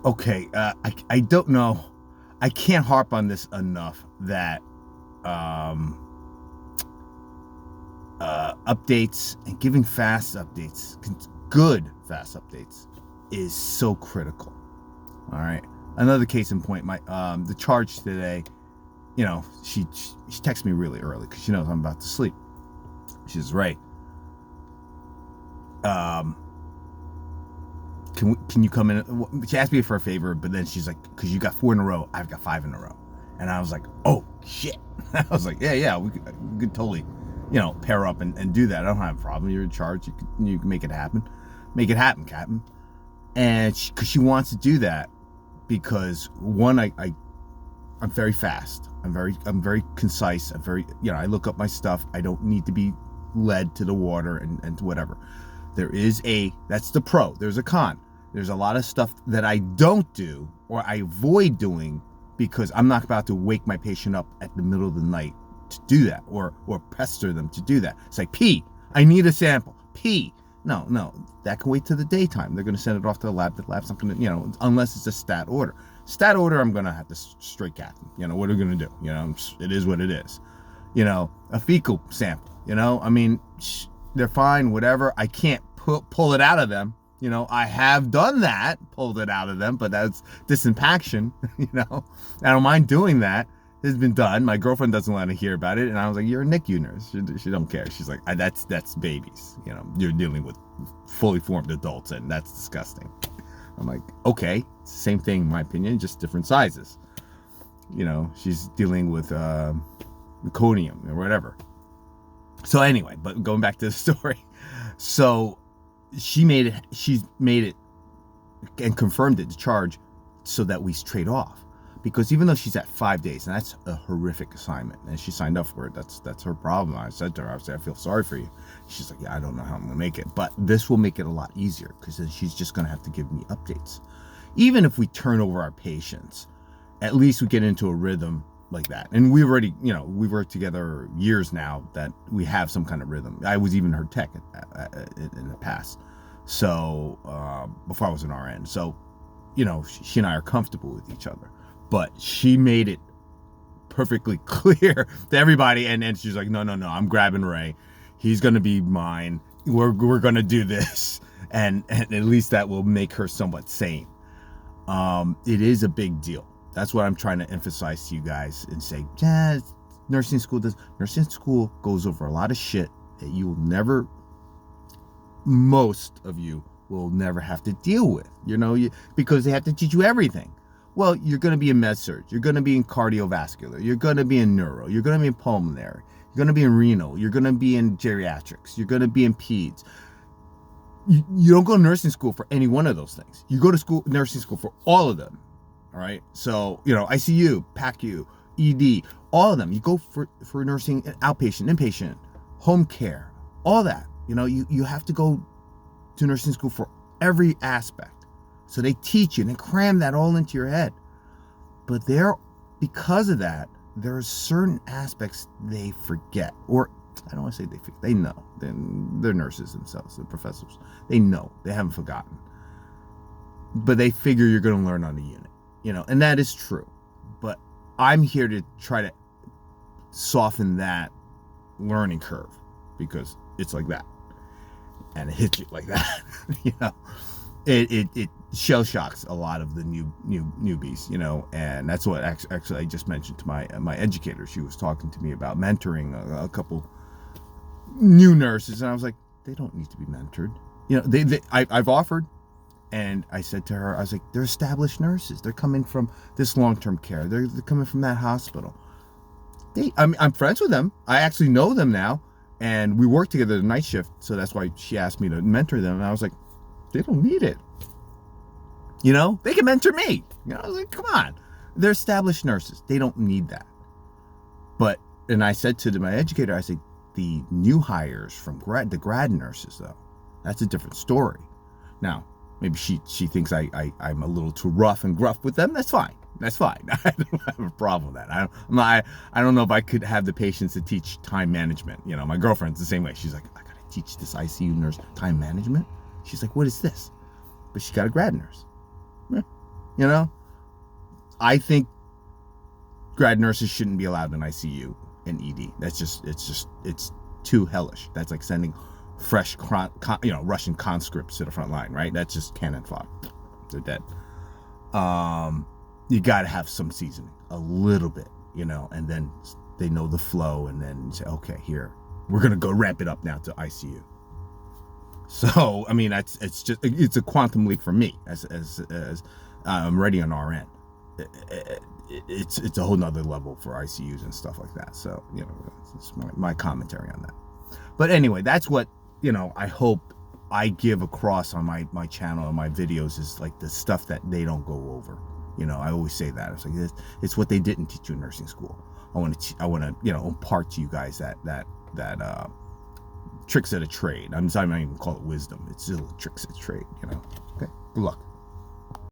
Okay, I don't know. I can't harp on this enough that updates and giving fast updates, good fast updates, is so critical. All right. Another case in point, the charge today, she texts me really early because she knows I'm about to sleep. She says, Ray, can you come in? She asked me for a favor, but then she's like, because you got 4 in a row, I've got 5 in a row. And I was like, oh, shit. I was like, yeah, we could totally, pair up and do that. I don't have a problem. You're in charge. You can make it happen. Make it happen, Captain. And because she wants to do that, because one, I'm very fast. I'm very concise. I'm very, I look up my stuff. I don't need to be led to the water and whatever. That's the pro. There's a con. There's a lot of stuff that I don't do or I avoid doing because I'm not about to wake my patient up at the middle of the night to do that or pester them to do that. It's like, pee, I need a sample. Pee. No, that can wait till the daytime. They're going to send it off to the lab. The lab's not going to, unless it's a stat order. Stat order, I'm going to have to straight cat them. What are we going to do? It is what it is. A fecal sample, they're fine, whatever. I can't pull it out of them. I have done that, pulled it out of them, but that's disimpaction, I don't mind doing that. It's been done. My girlfriend doesn't want to hear about it. And I was like, you're a NICU nurse. She don't care. She's like, that's babies. You're dealing with fully formed adults and that's disgusting. I'm like, okay, same thing, in my opinion, just different sizes. She's dealing with meconium or whatever. So anyway, but going back to the story. So she's made it and confirmed it, the charge, so that we trade off. Because even though she's at 5 days, and that's a horrific assignment, and she signed up for it, that's her problem. I said to her, I feel sorry for you. She's like, yeah, I don't know how I'm going to make it. But this will make it a lot easier, because then she's just going to have to give me updates. Even if we turn over our patients, at least we get into a rhythm like that. And we already, we've worked together years now that we have some kind of rhythm. I was even her tech in the past. So, before I was an RN. So, she and I are comfortable with each other. But she made it perfectly clear to everybody. And she's like, no, I'm grabbing Ray. He's going to be mine. We're going to do this. And at least that will make her somewhat sane. It is a big deal. That's what I'm trying to emphasize to you guys and say, yeah, nursing school goes over a lot of shit that most of you will never have to deal with, because they have to teach you everything. Well, you're going to be in med surg, you're going to be in cardiovascular, you're going to be in neuro, you're going to be in pulmonary, you're going to be in renal, you're going to be in geriatrics, you're going to be in peds. You don't go to nursing school for any one of those things. You go to nursing school for all of them. All right. So, ICU, PACU, ED, all of them. You go for nursing, outpatient, inpatient, home care, all that. You have to go to nursing school for every aspect. So they teach you and they cram that all into your head. But because of that, there are certain aspects they forget. Or I don't want to say they forget. They know. They're nurses themselves, they're professors. They know. They haven't forgotten. But they figure you're going to learn on the unit. And that is true. But I'm here to try to soften that learning curve because it's like that. And it hits you like that. It shell shocks a lot of the newbies, and that's what actually I just mentioned to my educator. She was talking to me about mentoring a couple new nurses, and I was like, they don't need to be mentored. I've offered. And I said to her, I was like, they're established nurses. They're coming from this long-term care. They're coming from that hospital. I'm friends with them. I actually know them now. And we work together the night shift. So that's why she asked me to mentor them. And I was like, they don't need it. They can mentor me. I was like, come on. They're established nurses. They don't need that. And I said to my educator, I said, the new hires from the grad nurses, though, that's a different story. Now, maybe she thinks I'm a little too rough and gruff with them. That's fine. I don't have a problem with that. I don't know if I could have the patience to teach time management. My girlfriend's the same way. She's like, I gotta teach this ICU nurse time management. She's like, what is this? But she got a grad nurse. Yeah, You know, I think grad nurses shouldn't be allowed in ICU and ED. It's too hellish. That's like sending fresh, Russian conscripts to the front line, right? That's just cannon fodder. They're dead. You got to have some seasoning, a little bit, and then they know the flow, and then you say, okay, here, we're gonna go ramp it up now to ICU. So I mean, it's a quantum leap for me as I'm ready on RN. It's a whole nother level for ICUs and stuff like that. So it's my commentary on that. But anyway, that's what I hope I give across on my channel and my videos, is like the stuff that they don't go over. I always say that it's like it's what they didn't teach you in nursing school. I want to impart to you guys that tricks of the trade. I'm not even call it wisdom. It's still tricks of the trade. Okay. Good luck.